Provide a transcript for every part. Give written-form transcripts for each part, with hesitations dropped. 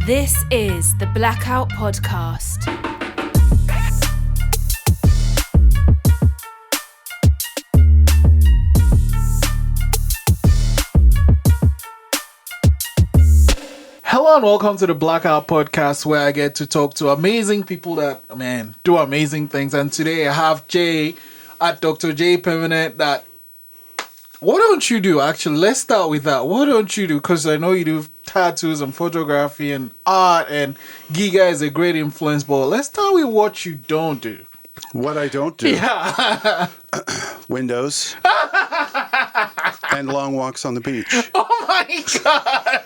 This is the Blackout Podcast. Hello and welcome to the Blackout Podcast, where I get to talk to amazing people that, do amazing things. And today I have Jay at Dr. J Permanent. That, what don't you do? Actually, let's start with that. What don't you do? Because I know you do tattoos and photography and art, and Giga is a great influence. But let's start with what you don't do. What I don't do? Yeah. Windows. And long walks on the beach. Oh my God.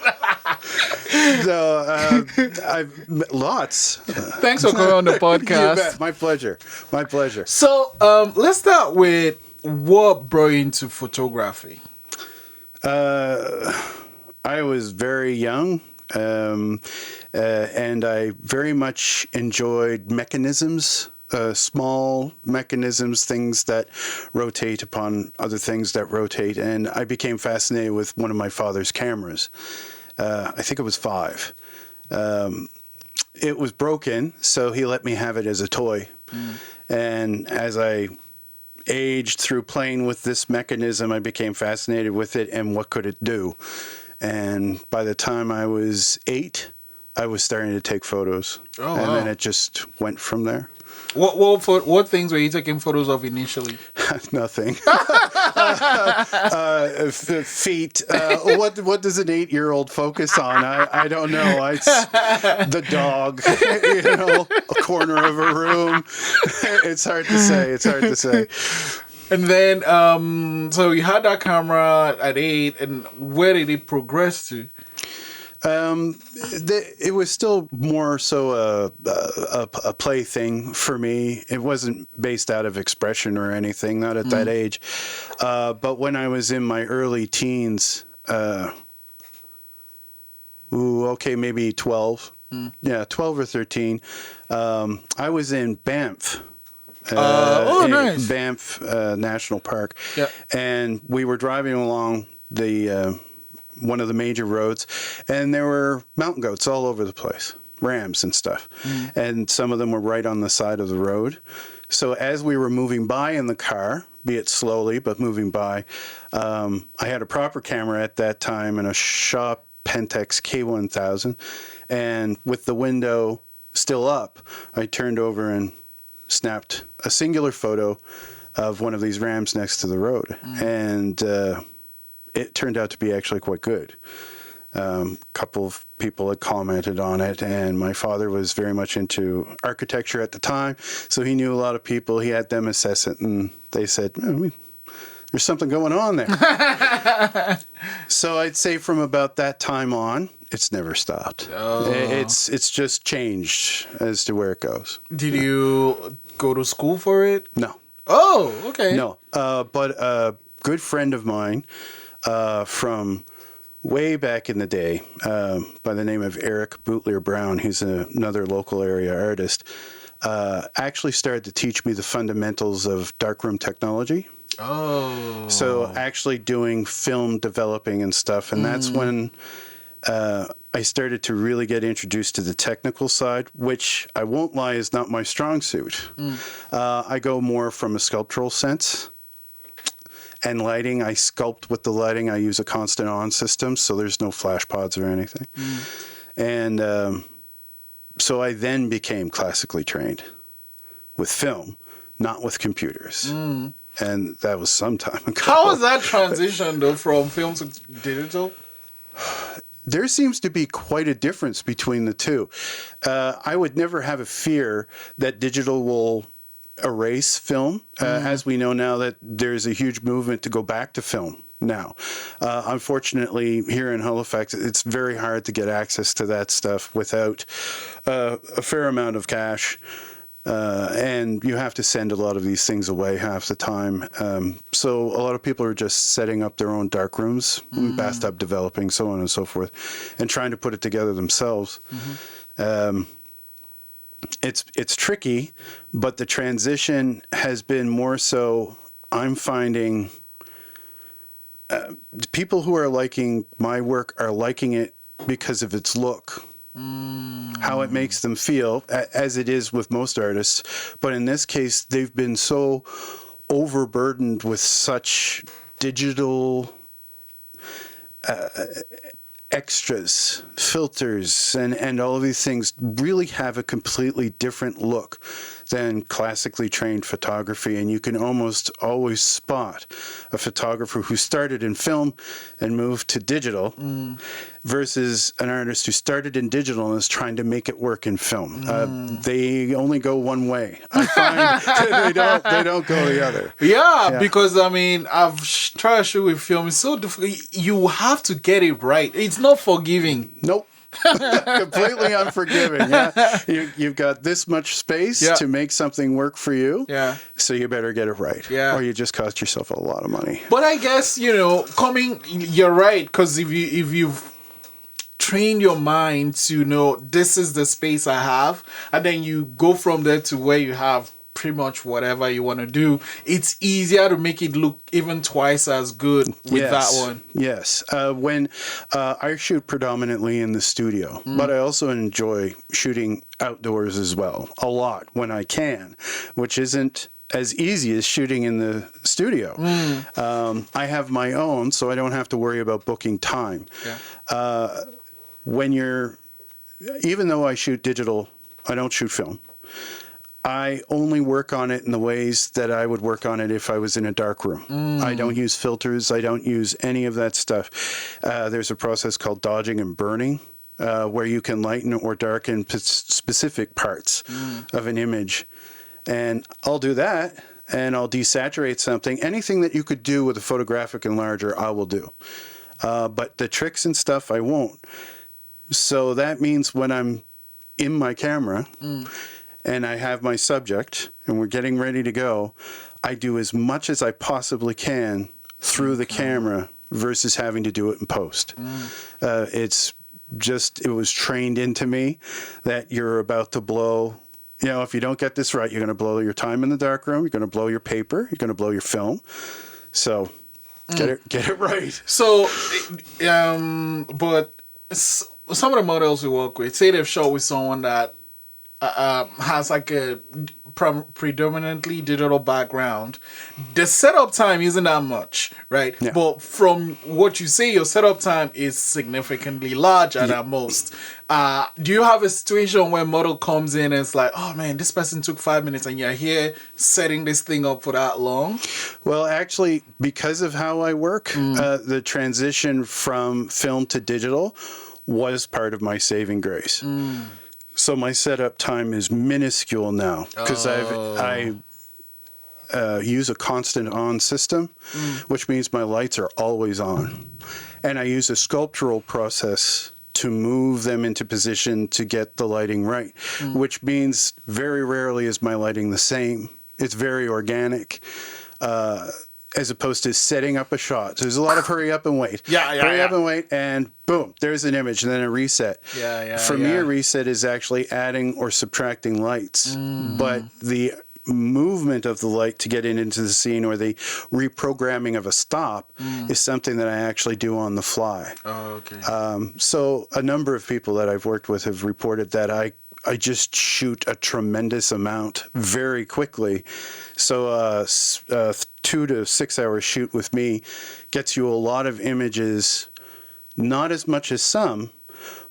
So, I've lots. Thanks for coming on the podcast. You bet. My pleasure. My pleasure. So, let's start with what brought you into photography. I was very young, and I very much enjoyed mechanisms. Small mechanisms, things that rotate upon other things that rotate. And I became fascinated with one of my father's cameras. I think it was 5. It was broken, so he let me have it as a toy. And as I aged through playing with this mechanism, I became fascinated with it and what could it do. And by the time I was 8, I was starting to take photos. Oh, and wow. then it just went from there. What things were you taking photos of initially? Nothing. Feet. What does an 8-year-old focus on? I don't know. It's the dog. A corner of a room. It's hard to say. And then, so you had that camera at 8, and where did it progress to? It was still more so a play thing for me. It wasn't based out of expression or anything, not at that age. But when I was in my early teens, maybe 12. Yeah, 12 or 13. I was in Banff. Nice. Banff National Park. Yep. And we were driving along the one of the major roads, and there were mountain goats all over the place, rams and stuff. And some of them were right on the side of the road. So as we were moving by in the car, be it slowly, but moving by, I had a proper camera at that time and a Shaw Pentax K1000. And with the window still up, I turned over and snapped a singular photo of one of these rams next to the road. And it turned out to be actually quite good. Couple of people had commented on it, and my father was very much into architecture at the time, so he knew a lot of people. He had them assess it, and they said, there's something going on there. So I'd say from about that time on, it's never stopped. Oh. It's just changed as to where it goes. Did you go to school for it? No. Oh, okay. No, but a good friend of mine from way back in the day, by the name of Eric Bootleer Brown, who's another local area artist, actually started to teach me the fundamentals of Darkroom Technology. Oh. So actually doing film developing and stuff. And that's when I started to really get introduced to the technical side, which I won't lie is not my strong suit. I go more from a sculptural sense. And lighting, I sculpt with the lighting. I use a constant on system, so there's no flash pods or anything. And so I then became classically trained with film, not with computers. And that was some time ago. How was that transition, though, from film to digital? There seems to be quite a difference between the two. I would never have a fear that digital will erase film, as we know now that there's a huge movement to go back to film now. Unfortunately, here in Halifax, it's very hard to get access to that stuff without a fair amount of cash. And you have to send a lot of these things away half the time. So a lot of people are just setting up their own dark rooms, bathtub developing, so on and so forth, and trying to put it together themselves. It's tricky, but the transition has been more so, I'm finding people who are liking my work are liking it because of its look. how it makes them feel, as it is with most artists. But in this case, they've been so overburdened with such digital extras, filters, and all of these things really have a completely different look than classically trained photography. And you can almost always spot a photographer who started in film and moved to digital versus an artist who started in digital and is trying to make it work in film. They only go one way. I find they don't go the other. Yeah, because I mean, I've tried to shoot with film. It's so difficult. You have to get it right. It's not forgiving. Nope. Completely unforgiving. Yeah, you've got this much space to make something work for you. Yeah, so you better get it right. Yeah, or you just cost yourself a lot of money. But I guess you're right, because if you've trained your mind to know this is the space I have, and then you go from there to where you have pretty much whatever you want to do, it's easier to make it look even twice as good with that one. Yes. When I shoot predominantly in the studio, but I also enjoy shooting outdoors as well, a lot when I can, which isn't as easy as shooting in the studio. I have my own, so I don't have to worry about booking time. Yeah. Even though I shoot digital, I don't shoot film. I only work on it in the ways that I would work on it if I was in a dark room. I don't use filters. I don't use any of that stuff. There's a process called dodging and burning, where you can lighten or darken specific parts of an image. And I'll do that, and I'll desaturate something. Anything that you could do with a photographic enlarger, I will do. But the tricks and stuff, I won't. So that means when I'm in my camera and I have my subject and we're getting ready to go, I do as much as I possibly can through the camera versus having to do it in post. It was trained into me that you're about to blow. If you don't get this right, you're going to blow your time in the darkroom. You're going to blow your paper. You're going to blow your film. So get it right. So, but some of the models we work with, say they've shot with someone that has like a predominantly digital background, the setup time isn't that much, right? Yeah. But from what you say, your setup time is significantly larger than most. Do you have a situation where a model comes in and it's like, oh man, this person took 5 minutes and you're here setting this thing up for that long? Well, actually, because of how I work, the transition from film to digital was part of my saving grace. So my setup time is minuscule now because I use a constant on system, which means my lights are always on. And I use a sculptural process to move them into position to get the lighting right, which means very rarely is my lighting the same. It's very organic. As opposed to setting up a shot. So there's a lot of hurry up and wait. Hurry up and wait, and boom, there's an image, and then a reset. For me, a reset is actually adding or subtracting lights. But the movement of the light to get into the scene or the reprogramming of a stop is something that I actually do on the fly. So a number of people that I've worked with have reported that I just shoot a tremendous amount very quickly. So 2 to 6 hour shoot with me gets you a lot of images, not as much as some,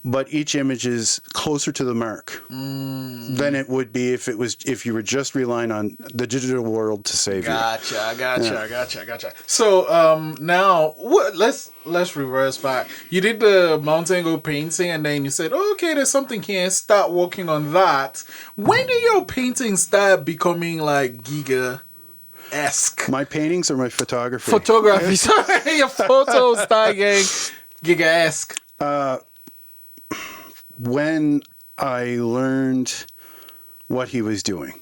but each image is closer to the mark than it would be if you were just relying on the digital world to save you. Gotcha. So now let's reverse back. You did the mountain goat painting, and then you said, oh, okay, there's something here. Start working on that. When did your paintings start becoming like Giga-esque? My paintings or my photography? Photography. Sorry, your photos start getting Giga-esque. When I learned what he was doing,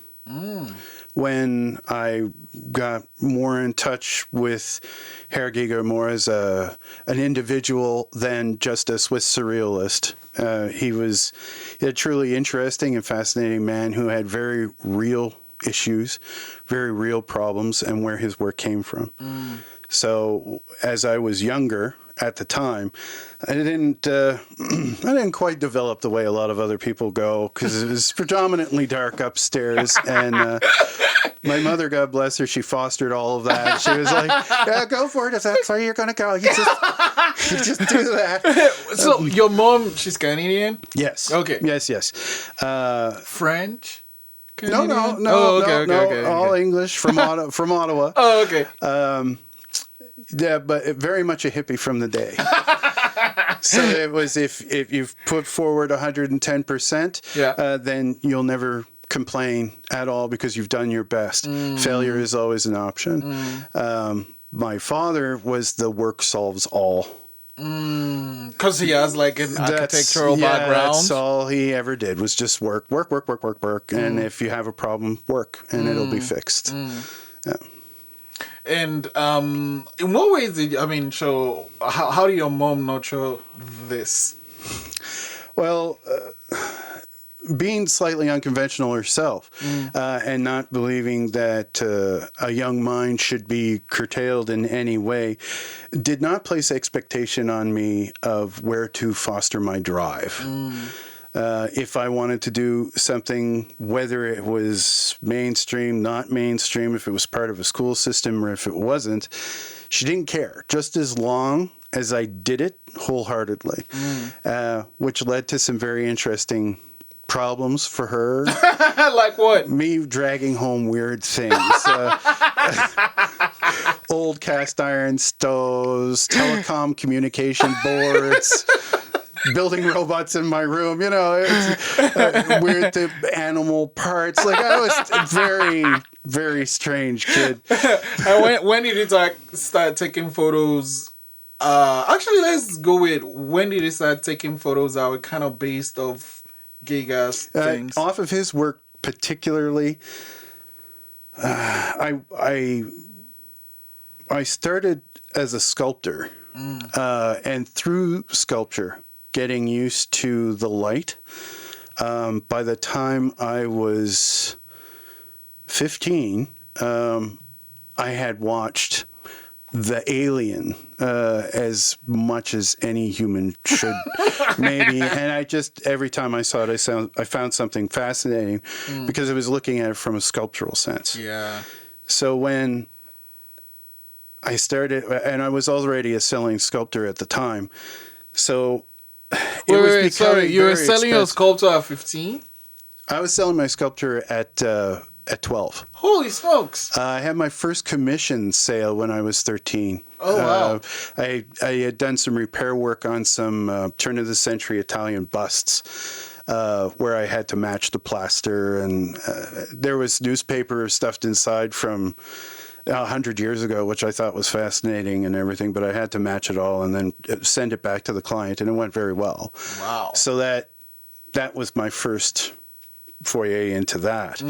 when I got more in touch with Herr Giger more as an individual than just a Swiss surrealist, he was a truly interesting and fascinating man who had very real issues, very real problems, and where his work came from. So as I was younger, at the time, I didn't quite develop the way a lot of other people go, because it was predominantly dark upstairs, and my mother, God bless her, she fostered all of that. She was like, "Yeah, go for it. If that's where you're going to go, you just do that." So your mom, she's Canadian? Yes. Okay. Yes. French? No. Canadian? Oh, okay. All English from Ottawa. Oh, okay. Yeah, but very much a hippie from the day. So it was, if you've put forward 110%, then you'll never complain at all because you've done your best. Failure is always an option. My father was the work solves all. Because he has like an architectural background. That's all he ever did was just work. And if you have a problem, work, and it'll be fixed. Yeah. And in what ways show, how do your mom nurture this? Well, being slightly unconventional herself, and not believing that a young mind should be curtailed in any way, did not place expectation on me of where to foster my drive. If I wanted to do something, whether it was mainstream, not mainstream, if it was part of a school system or if it wasn't, she didn't care, just as long as I did it wholeheartedly, which led to some very interesting problems for her. Like what? Me dragging home weird things. Old cast iron stoves, telecom communication boards, building robots in my room, it's, weird animal parts. Like, I was a very, very strange kid. And when did you start taking photos? Actually, let's go with, when did you start taking photos that were kind of based off Giga's things? Off of his work particularly, I started as a sculptor, and through sculpture, getting used to the light. By the time I was 15, I had watched The Alien as much as any human should, maybe. And I just, every time I saw it, I found something fascinating because I was looking at it from a sculptural sense. Yeah. So when I started, and I was already a selling sculptor at the time, so Wait, sorry, you were selling your sculpture at 15? I was selling my sculpture at 12. Holy smokes! I had my first commission sale when I was 13. Oh, wow. I had done some repair work on some turn-of-the-century Italian busts where I had to match the plaster, and there was newspaper stuffed inside from 100 years ago, which I thought was fascinating and everything, but I had to match it all and then send it back to the client, and it went very well. Wow. So that was my first foray into that.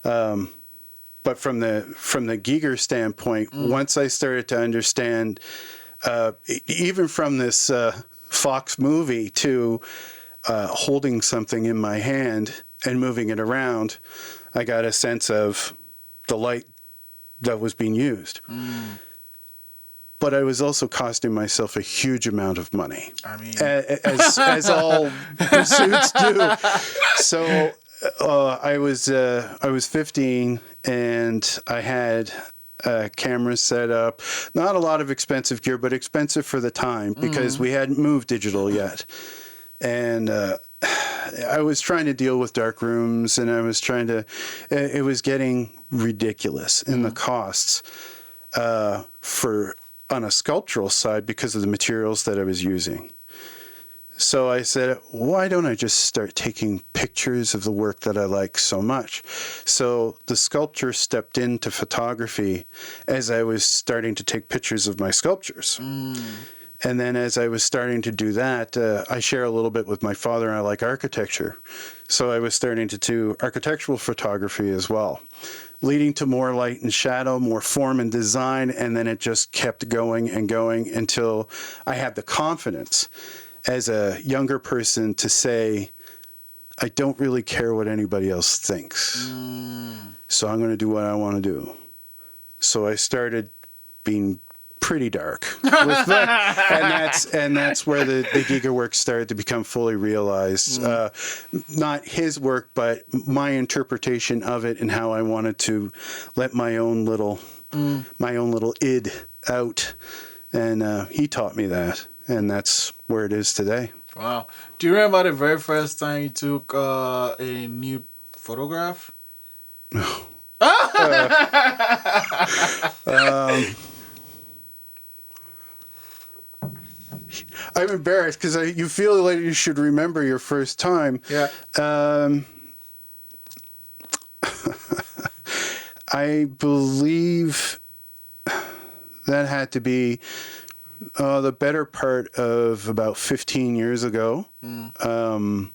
But from the Giger standpoint, once I started to understand, even from this Fox movie to holding something in my hand and moving it around, I got a sense of the light that was being used. But I was also costing myself a huge amount of money. I mean, as all pursuits do. So I was 15, and I had a camera set up. Not a lot of expensive gear, but expensive for the time because we hadn't moved digital yet. And I was trying to deal with dark rooms, and I was trying to. It was getting ridiculous in the costs on a sculptural side because of the materials that I was using. So I said, why don't I just start taking pictures of the work that I like so much? So the sculpture stepped into photography as I was starting to take pictures of my sculptures. And then as I was starting to do that, I share a little bit with my father, and I like architecture. So I was starting to do architectural photography as well, leading to more light and shadow, more form and design, and then it just kept going and going until I had the confidence as a younger person to say, I don't really care what anybody else thinks. So I'm going to do what I want to do. So I started being pretty dark. And that's where the Giga work started to become fully realized. Not his work, but my interpretation of it and how I wanted to let my own little id out. And he taught me that, and that's where it is today. Wow. Do you remember the very first time you took a nude photograph? I'm embarrassed because you feel like you should remember your first time. Yeah. I believe that had to be the better part of about 15 years ago. I'm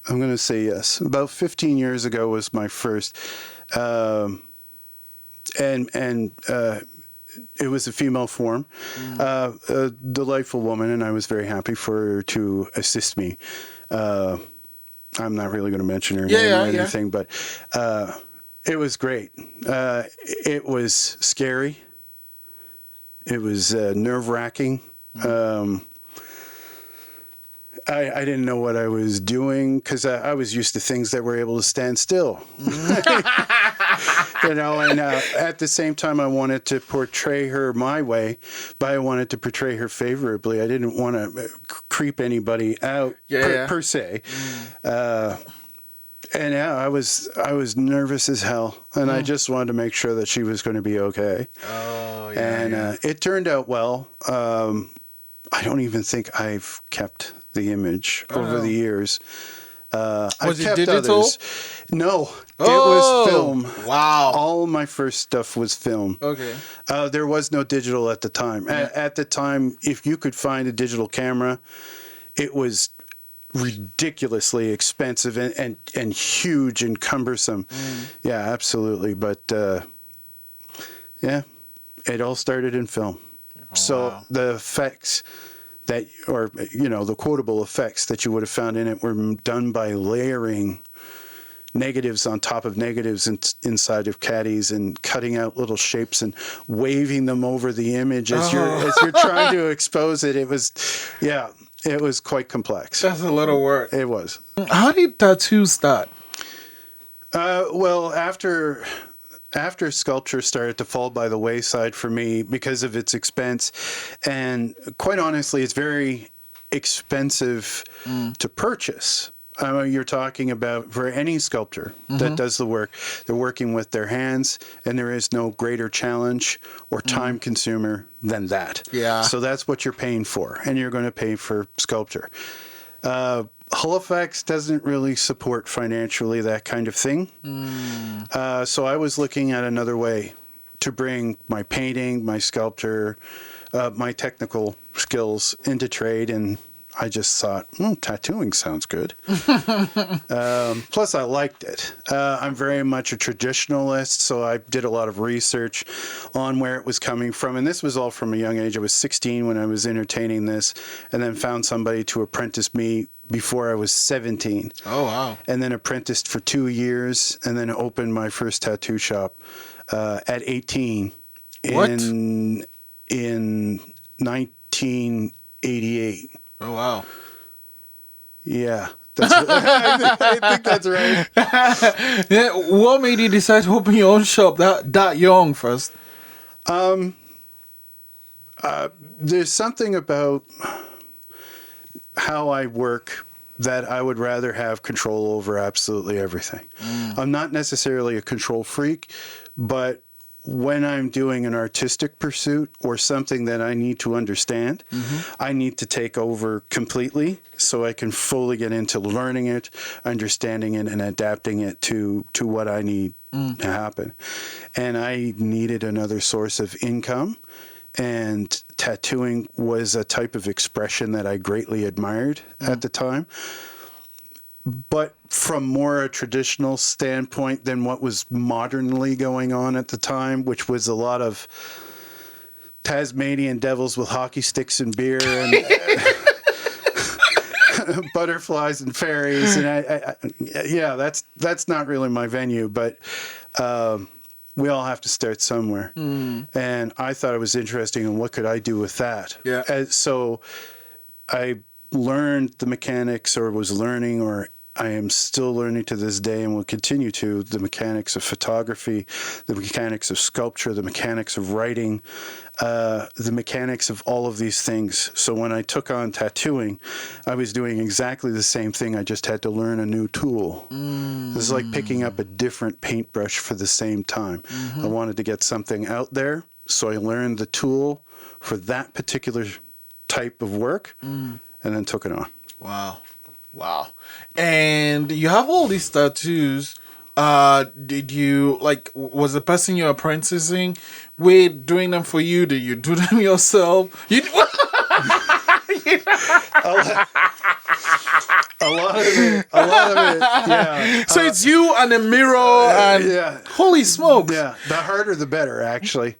going to say yes. About 15 years ago was my first. It was a female form, a delightful woman, and I was very happy for her to assist me. I'm not really going to mention her name or anything, but it was great. It was scary. It was nerve-wracking. I didn't know what I was doing because I was used to things that were able to stand still. And at the same time, I wanted to portray her my way, but I wanted to portray her favorably. I didn't want to creep anybody out per se. And I was nervous as hell, and I just wanted to make sure that she was going to be okay. It turned out well. I don't even think I've kept the image over the years. Was it digital? Others. No, it was film. Wow. All my first stuff was film. Okay. There was no digital at the time. Yeah. At the time, if you could find a digital camera, it was ridiculously expensive and huge and cumbersome. Yeah, absolutely. But it all started in film. So the effects the quotable effects that you would have found in it were done by layering negatives on top of negatives inside of caddies and cutting out little shapes and waving them over the image as you're trying to expose it. It was quite complex. That's a lot of work. It was. How did tattoos start? Well, after sculpture started to fall by the wayside for me because of its expense, and quite honestly, it's very expensive to purchase. You're talking about for any sculptor that does the work, they're working with their hands, and there is no greater challenge or time consumer than that. Yeah. So that's what you're paying for, and you're going to pay for sculpture. Halifax doesn't really support financially that kind of thing. So I was looking at another way to bring my painting, my sculpture, my technical skills into trade, and I just thought, tattooing sounds good. Plus, I liked it. I'm very much a traditionalist, so I did a lot of research on where it was coming from. And this was all from a young age. I was 16 when I was entertaining this, and then found somebody to apprentice me before I was 17. Oh, wow. And then apprenticed for 2 years, and then opened my first tattoo shop at 18 in 1988. Oh, wow. Yeah. I think that's right. Yeah, what made you decide to open your own shop that young first? There's something about how I work that I would rather have control over absolutely everything. I'm not necessarily a control freak, but when I'm doing an artistic pursuit or something that I need to understand, I need to take over completely so I can fully get into learning it, understanding it, and adapting it to what I need to happen. And I needed another source of income, and tattooing was a type of expression that I greatly admired at the time. But from more a traditional standpoint than what was modernly going on at the time, which was a lot of Tasmanian devils with hockey sticks and beer and butterflies and fairies, and that's not really my venue. But we all have to start somewhere. And I thought it was interesting, and what could I do with that? Yeah. So I learned the mechanics, or was learning, or I am still learning to this day and will continue to, the mechanics of photography, the mechanics of sculpture, the mechanics of writing, the mechanics of all of these things. So when I took on tattooing, I was doing exactly the same thing. I just had to learn a new tool. This is like picking up a different paintbrush for the same time. I wanted to get something out there, so I learned the tool for that particular type of work and then took it on. Wow. And you have all these tattoos. Did you, like, was the person you're apprenticing with doing them for you? Did you do them yourself? A lot of it, yeah. So it's you and a mirror and yeah. Holy smokes. Yeah, the harder the better, actually.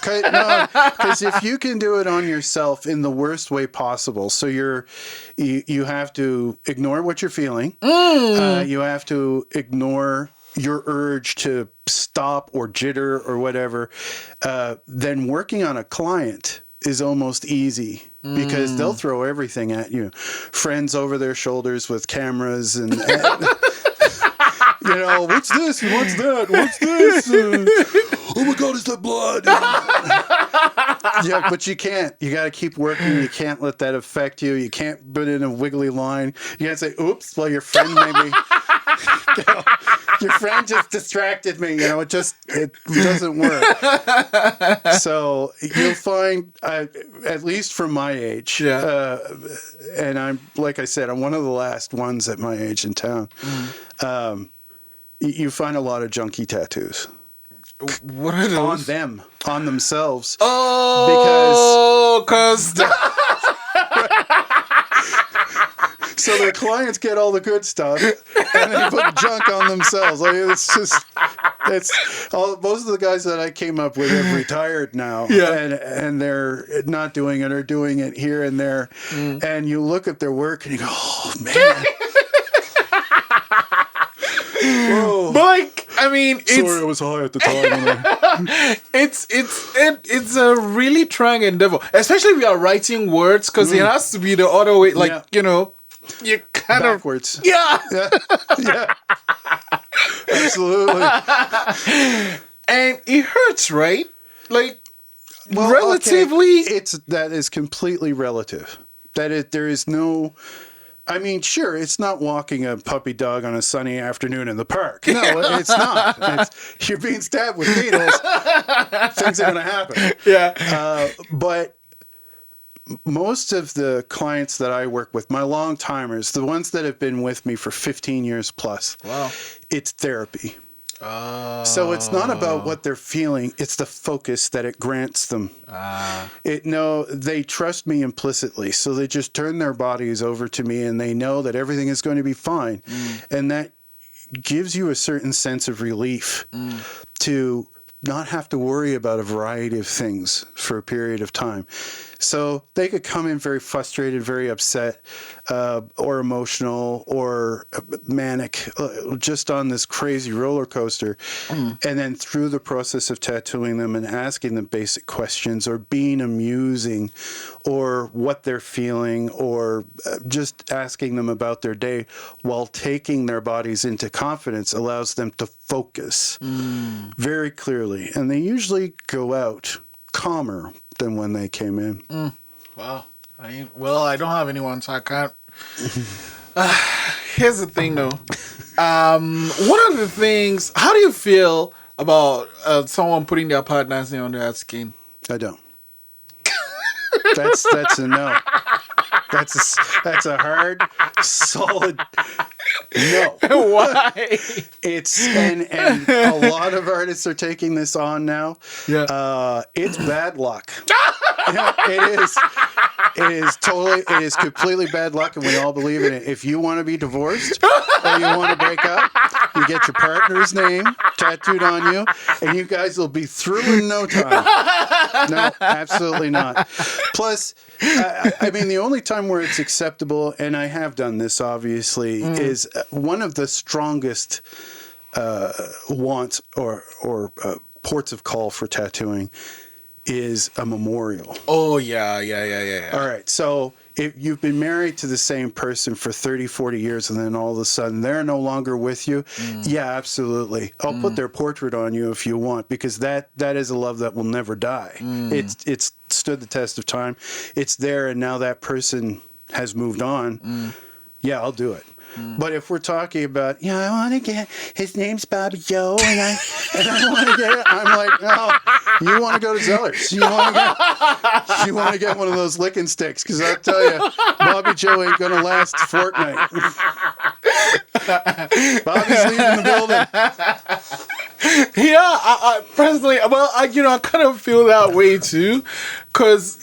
Because if you can do it on yourself in the worst way possible, so you have to ignore what you're feeling. You have to ignore your urge to stop or jitter or whatever. Then working on a client is almost easy, because they'll throw everything at you. Friends over their shoulders with cameras and you know, what's this? What's that? What's this? Oh my God, is that blood? Yeah, but you can't. You got to keep working. You can't let that affect you. You can't put in a wiggly line. You can't say, oops, well, your friend maybe... You know, your friend just distracted me. You know, it doesn't work. So you'll find, at least from my age, and I'm, like I said, I'm one of the last ones at my age in town. You find a lot of junky tattoos. What are those? On themselves. Oh, because... So their clients get all the good stuff, and they put junk on themselves. Like, most of the guys that I came up with have retired now, and they're not doing it or doing it here and there. And you look at their work and you go, oh man. Whoa. But like, I mean, sorry, I was high at the time. It's a really trying endeavor, especially if you are writing words, because it has to be the other way. Like, you know, you kind backwards. Yeah. Absolutely. And it hurts, right? Like, well, relatively. Okay. That is completely relative. There is no. I mean, sure, it's not walking a puppy dog on a sunny afternoon in the park. No, it's not. You're being stabbed with needles. Things are going to happen. Yeah. But most of the clients that I work with, my long timers, the ones that have been with me for 15 years plus, it's therapy. So it's not about what they're feeling, it's the focus that it grants them. They trust me implicitly, so they just turn their bodies over to me, and they know that everything is going to be fine. And that gives you a certain sense of relief to not have to worry about a variety of things for a period of time. So they could come in very frustrated, very upset, or emotional, or manic, just on this crazy roller coaster. And then through the process of tattooing them and asking them basic questions, or being amusing, or what they're feeling, or just asking them about their day while taking their bodies into confidence, allows them to focus very clearly. And they usually go out calmer than when they came in. Wow. I don't have anyone, so I can't. Here's the thing, though. One of the things, how do you feel about someone putting their partner's name on their skin? I don't. That's a no. That's a hard, solid no. Why? And a lot of artists are taking this on now. Yeah. It's bad luck. It is completely bad luck, and we all believe in it. If you want to be divorced or you want to break up, you get your partner's name tattooed on you, and you guys will be through in no time. No, absolutely not. Plus, I mean, the only time where it's acceptable, and I have done this obviously, is one of the strongest wants or ports of call for tattooing is a memorial. Oh, yeah. All right. So if you've been married to the same person for 30, 40 years and then all of a sudden they're no longer with you, yeah, absolutely. I'll put their portrait on you if you want, because that is a love that will never die. It's stood the test of time. It's there, and now that person has moved on. Yeah, I'll do it. But if we're talking about, I want to get, his name's Bobby Joe, and I want to get it, I'm like, no, you want to go to Zeller's. You want to get one of those licking sticks, because I'll tell you, Bobby Joe ain't going to last a fortnight. Bobby's leaving the building. Yeah, I personally, I kind of feel that way too, because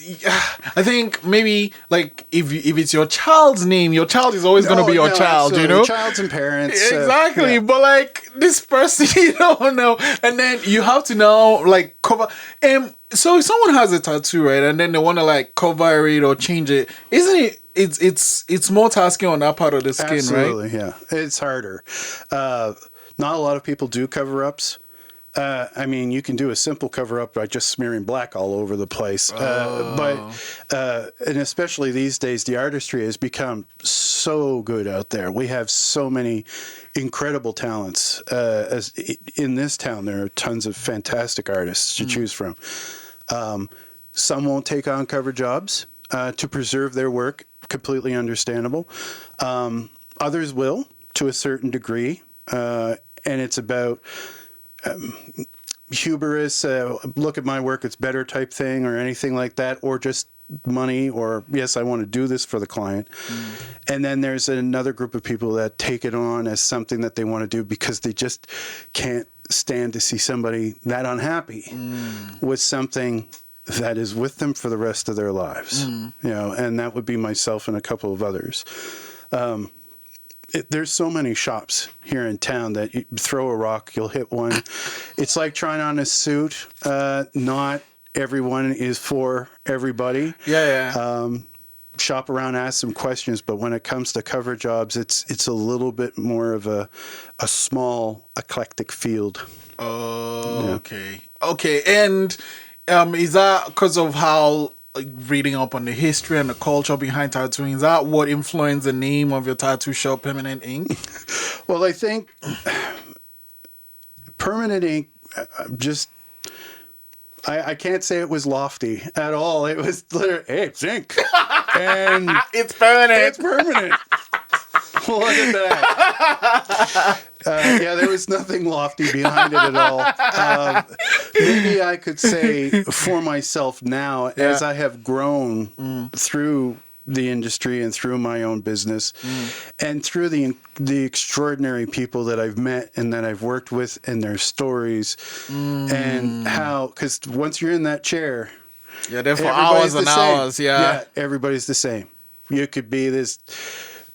I think maybe like if it's your child's name, your child is always going to be your child, absolutely. Childs and parents, exactly. But like this person, you don't know, and then you have to now like cover. So if someone has a tattoo, right, and then they want to like cover it or change it, isn't it? It's more tasking on that part of the skin, absolutely, right? Yeah, it's harder. Not a lot of people do cover-ups. I mean, you can do a simple cover-up by just smearing black all over the place. And especially these days, the artistry has become so good out there. We have so many incredible talents. In this town, there are tons of fantastic artists to choose from. Some won't take on cover jobs to preserve their work. Completely understandable. Others will, to a certain degree. And it's about hubris, look at my work, it's better type thing, or anything like that, or just money, or yes, I want to do this for the client. And then there's another group of people that take it on as something that they want to do because they just can't stand to see somebody that unhappy with something that is with them for the rest of their lives. And that would be myself and a couple of others. There's so many shops here in town that you throw a rock, you'll hit one. It's like trying on a suit. Not everyone is for everybody. Shop around, ask some questions, but when it comes to cover jobs, it's a little bit more of a small, eclectic field. Oh, yeah. Okay. And is that because of how reading up on the history and the culture behind tattooing, is that what influenced the name of your tattoo shop, Permanent Ink? Well, I think Permanent Ink I can't say it was lofty at all. It was literally, hey, it's ink. And it's permanent. It's permanent. Look at that. There was nothing lofty behind it at all. Maybe I could say for myself now, as I have grown through the industry and through my own business and through the extraordinary people that I've met and that I've worked with and their stories and how, because once you're in that chair, there for hours and hours, everybody's the same. You could be this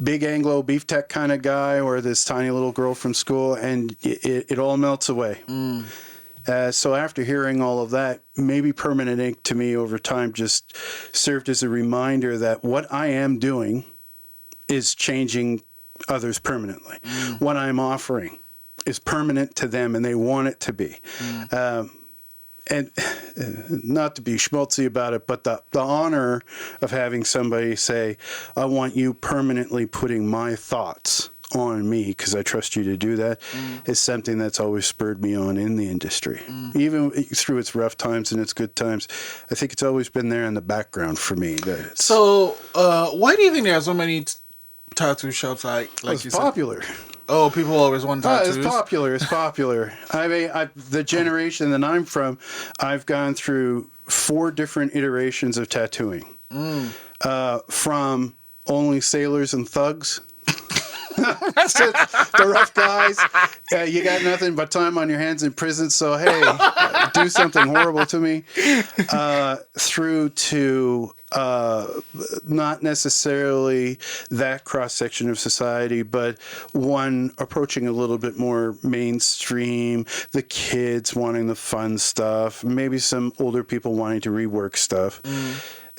big Anglo beef tech kind of guy or this tiny little girl from school, and it all melts away. So after hearing all of that, maybe Permanent Ink to me over time just served as a reminder that what I am doing is changing others permanently. What I'm offering is permanent to them, and they want it to be. And not to be schmaltzy about it, but the honor of having somebody say, I want you permanently putting my thoughts on me because I trust you to do that is something that's always spurred me on in the industry. Even through its rough times and its good times, I think it's always been there in the background for me. So why do you think there are so many tattoo shops like you popular. Said? Oh, people always want tattoos. It's popular. I mean, the generation that I'm from, I've gone through 4 different iterations of tattooing. From only sailors and thugs, the rough guys, you got nothing but time on your hands in prison, so hey, do something horrible to me, through to not necessarily that cross-section of society, but one approaching a little bit more mainstream, the kids wanting the fun stuff, maybe some older people wanting to rework stuff.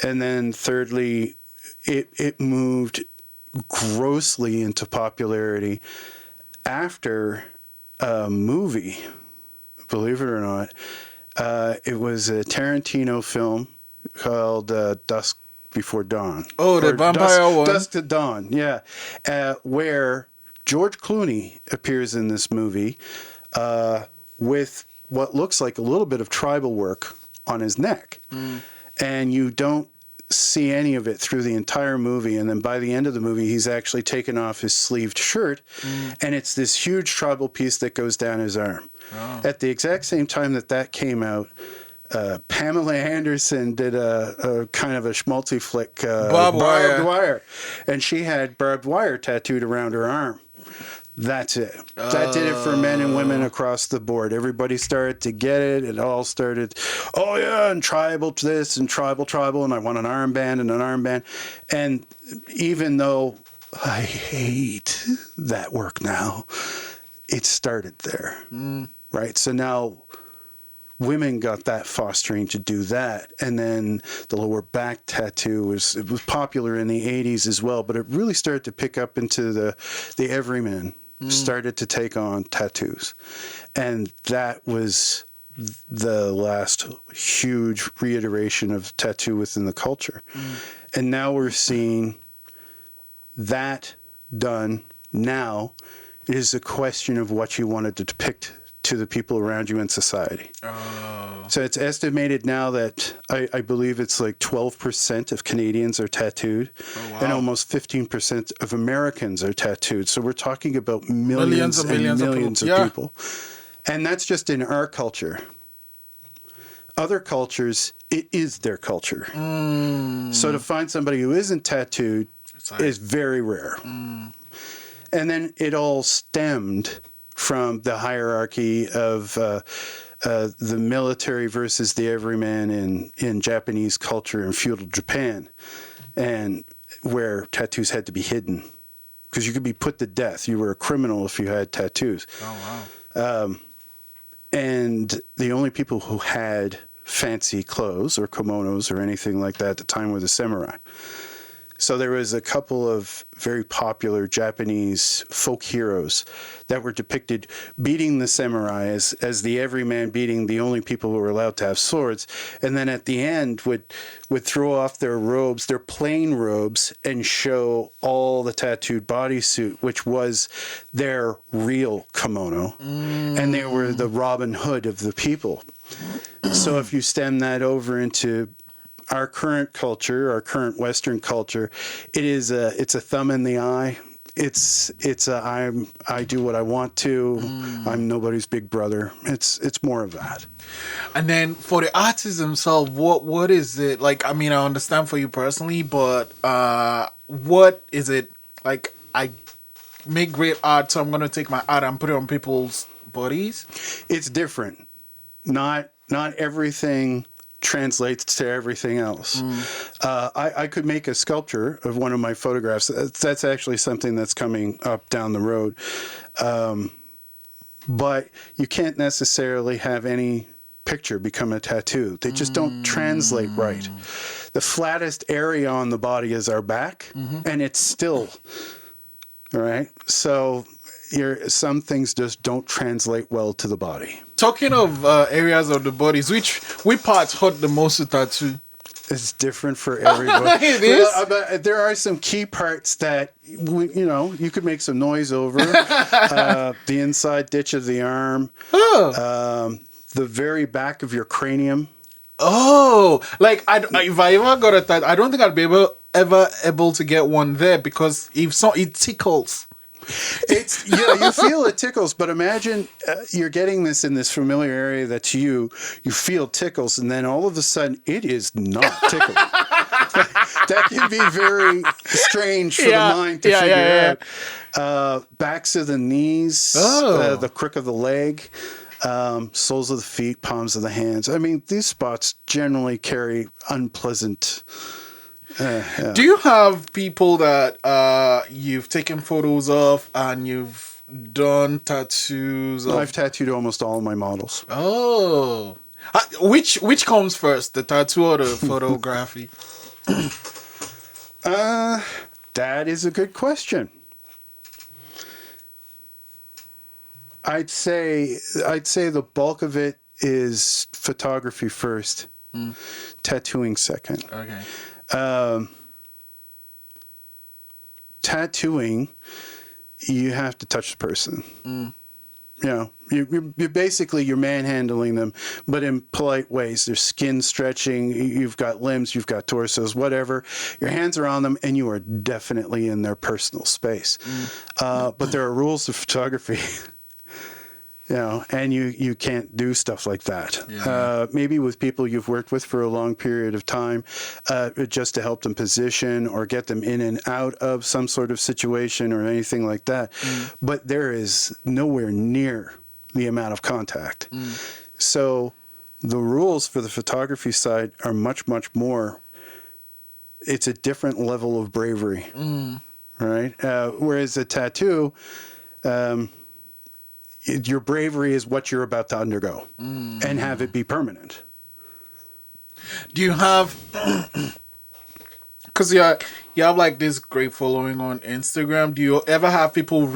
And then thirdly, it moved grossly into popularity after a movie believe it or not. It was a Tarantino film called Dusk Before Dawn. Oh, the vampire one. Dusk to Dawn, yeah. Where George Clooney appears in this movie with what looks like a little bit of tribal work on his neck. And you don't see any of it through the entire movie, and then by the end of the movie he's actually taken off his sleeved shirt, and it's this huge tribal piece that goes down his arm. At the exact same time that came out, Pamela Anderson did a kind of a schmaltzy flick, Barbed wire, and she had barbed wire tattooed around her arm. That's it. That did it for men and women across the board. Everybody started to get it. It all started, oh yeah, and tribal this and tribal, and I want an armband and an armband. And even though I hate that work now, it started there, right? So now women got that fostering to do that. And then the lower back tattoo was popular in the 80s as well, but it really started to pick up into the everyman. Started to take on tattoos, and that was the last huge reiteration of tattoo within the culture. And now we're seeing that done. Now it is a question of what you wanted to depict to the people around you in society. So it's estimated now that I believe it's like 12% of Canadians are tattooed, and almost 15% of Americans are tattooed. So we're talking about millions and millions of people. And that's just in our culture. Other cultures, it is their culture. So to find somebody who isn't tattooed is very rare. And then it all stemmed from the hierarchy of the military versus the everyman in Japanese culture in feudal Japan, and where tattoos had to be hidden because you could be put to death. You were a criminal if you had tattoos. And the only people who had fancy clothes or kimonos or anything like that at the time were the samurai. So there was a couple of very popular Japanese folk heroes that were depicted beating the samurai as the everyman beating the only people who were allowed to have swords. And then at the end would throw off their robes, their plain robes, and show all the tattooed bodysuit, which was their real kimono. And they were the Robin Hood of the people. So if you stem that over into our current culture, our current Western culture, it's a thumb in the eye. I do what I want to. I'm nobody's big brother. It's more of that. And then for the artists themselves, what is it like? I mean, I understand for you personally, but what is it like? I make great art, so I'm gonna take my art and put it on people's bodies. It's different. Not everything translates to everything else. I could make a sculpture of one of my photographs. That's actually something that's coming up down the road. But you can't necessarily have any picture become a tattoo. They just don't translate right. The flattest area on the body is our back, and it's still, all right? So some things just don't translate well to the body. Talking of areas of the bodies, which parts hurt the most to tattoo? It's different for everybody. It is. But there are some key parts that you could make some noise over. The inside ditch of the arm, the very back of your cranium. Oh, like if I ever got a tattoo, I don't think I'd be ever able to get one there because it tickles. It's you feel it tickles, but imagine you're getting this in this familiar area that's you feel tickles, and then all of a sudden it is not tickling. That can be very strange for the mind to figure out. Backs of the knees, the crook of the leg, soles of the feet, palms of the hands. I mean, these spots generally carry unpleasant. Do you have people that you've taken photos of and you've done tattoos of? I've tattooed almost all of my models. Oh. Which comes first, the tattoo or the photography? That is a good question. I'd say the bulk of it is photography first, tattooing second. Okay. Tattooing, you have to touch the person. You know, you're basically you're manhandling them, but in polite ways. There's skin stretching. You've got limbs. You've got torsos. Whatever. Your hands are on them, and you are definitely in their personal space. But there are rules to photography. You know, and you can't do stuff like that. Yeah. Maybe with people you've worked with for a long period of time, just to help them position or get them in and out of some sort of situation or anything like that. But there is nowhere near the amount of contact. So the rules for the photography side are much, much more. It's a different level of bravery, right? Whereas a tattoo, your bravery is what you're about to undergo and have it be permanent. Do you have, because you have like this great following on Instagram, do you ever have people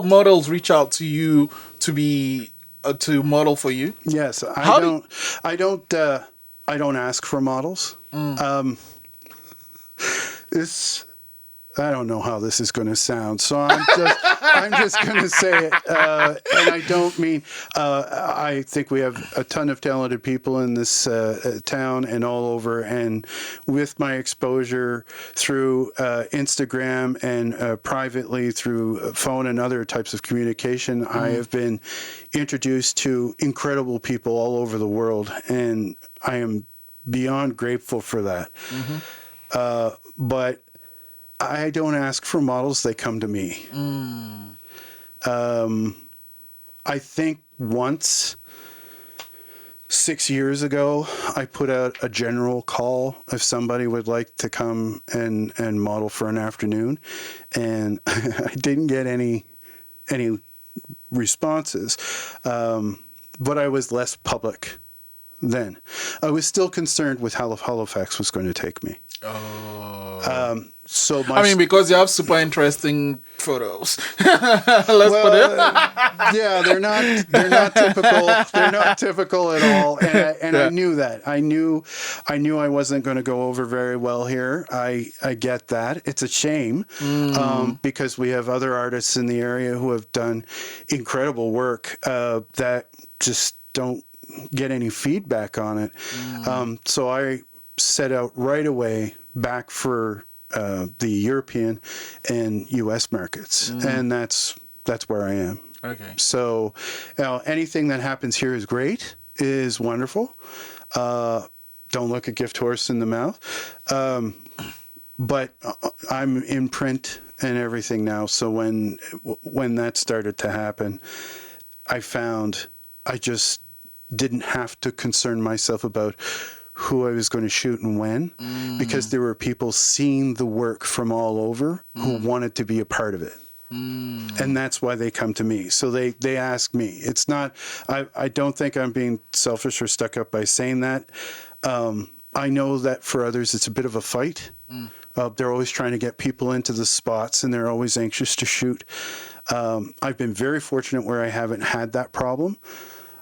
models reach out to you to be to model for you? Yes, I don't ask for models. I don't know how this is going to sound, so I'm just going to say it, and I don't mean. I think we have a ton of talented people in this town and all over, and with my exposure through Instagram and privately through phone and other types of communication, I have been introduced to incredible people all over the world, and I am beyond grateful for that. But I don't ask for models, they come to me. I think once, 6 years ago, I put out a general call if somebody would like to come and model for an afternoon, and I didn't get any responses, but I was less public then. I was still concerned with how Halifax was going to take me. So because you have super interesting photos. Let's put it. Yeah, they're not typical. They're not typical at all. And I knew that. I knew I wasn't going to go over very well here. I get that. It's a shame because we have other artists in the area who have done incredible work that just don't get any feedback on it. So I set out right away back for the European and U.S. markets, and that's where I am. Okay. So, anything that happens here is great, is wonderful. Don't look a gift horse in the mouth. But I'm in print and everything now. So when that started to happen, I found I just didn't have to concern myself about who I was going to shoot and when, because there were people seeing the work from all over who wanted to be a part of it. And that's why they come to me. So they ask me. It's not, I don't think I'm being selfish or stuck up by saying that. I know that for others, it's a bit of a fight. They're always trying to get people into the spots, and they're always anxious to shoot. I've been very fortunate where I haven't had that problem.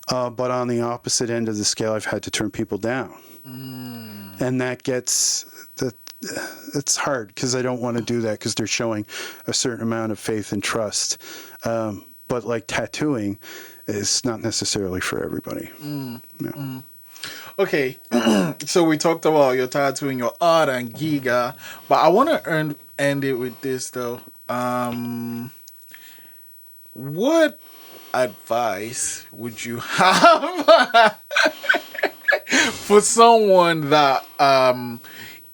But on the opposite end of the scale, I've had to turn people down. And that it's hard because I don't want to do that because they're showing a certain amount of faith and trust. But like tattooing is not necessarily for everybody. Yeah. Okay, so we talked about your tattooing, your art, and Giga, but I want to end it with this though. What advice would you have for someone that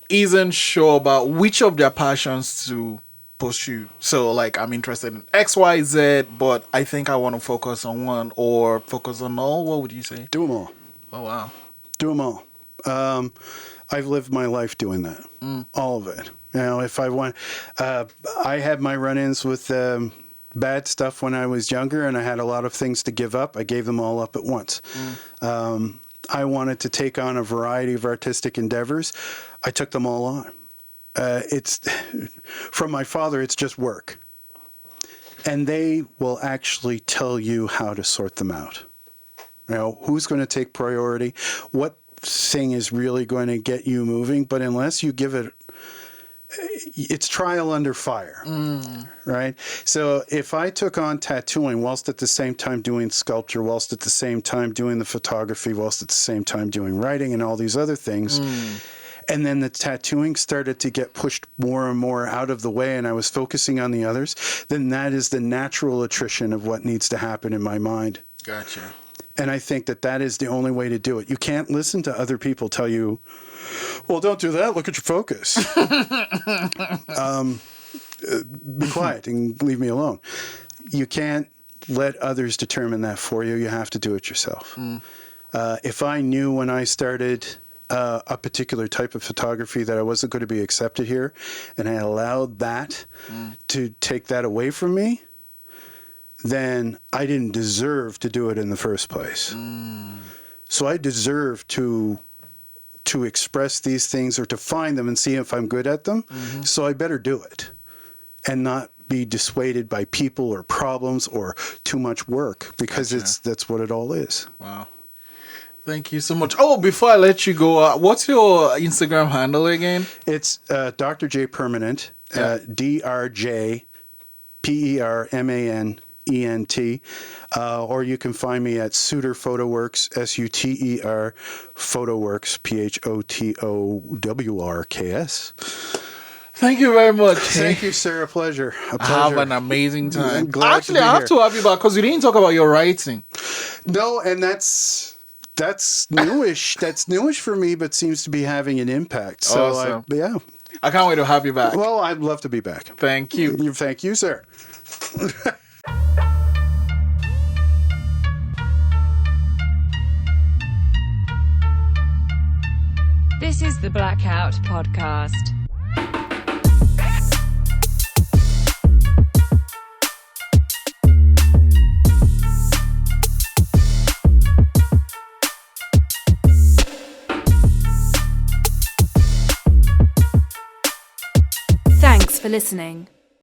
isn't sure about which of their passions to pursue? So like, I'm interested in XYZ, but I think I want to focus on one or focus on all. What would you say? Do them all. Oh wow. Do them all. I've lived my life doing that. All of it. You know, if I want, I had my run-ins with bad stuff when I was younger, and I had a lot of things to give up. I gave them all up at once. I wanted to take on a variety of artistic endeavors. I took them all on. It's from my father. It's just work. and they will actually tell you how to sort them out. You know, who's going to take priority, what thing is really going to get you moving, but unless you give it, it's trial under fire, right? So if I took on tattooing whilst at the same time doing sculpture, whilst at the same time doing the photography, whilst at the same time doing writing and all these other things, and then the tattooing started to get pushed more and more out of the way and I was focusing on the others, then that is the natural attrition of what needs to happen in my mind. Gotcha. And I think that that is the only way to do it. You can't listen to other people tell you, well, don't do that. Look at your focus. Be quiet and leave me alone. You can't let others determine that for you. You have to do it yourself. If I knew when I started a particular type of photography that I wasn't going to be accepted here, and I allowed that to take that away from me, then I didn't deserve to do it in the first place. So I deserve to express these things or to find them and see if I'm good at them. So I better do it and not be dissuaded by people or problems or too much work, because that's what it all is. Wow. Thank you so much. Oh, before I let you go, what's your Instagram handle again? It's Dr. J Permanent, DRJPERMANENT, or you can find me at Suter Photoworks, SUTER Photoworks, PHOTOWRKS. Thank you very much. Thank you, sir. A pleasure. Have an amazing time. I'm glad Actually, to be I have here. to have you back because you didn't talk about your writing. No, and that's newish. That's newish for me, but seems to be having an impact. So, Awesome. yeah. I can't wait to have you back. Well, I'd love to be back. Thank you. Thank you, sir. This is the Blackout Podcast. Thanks for listening.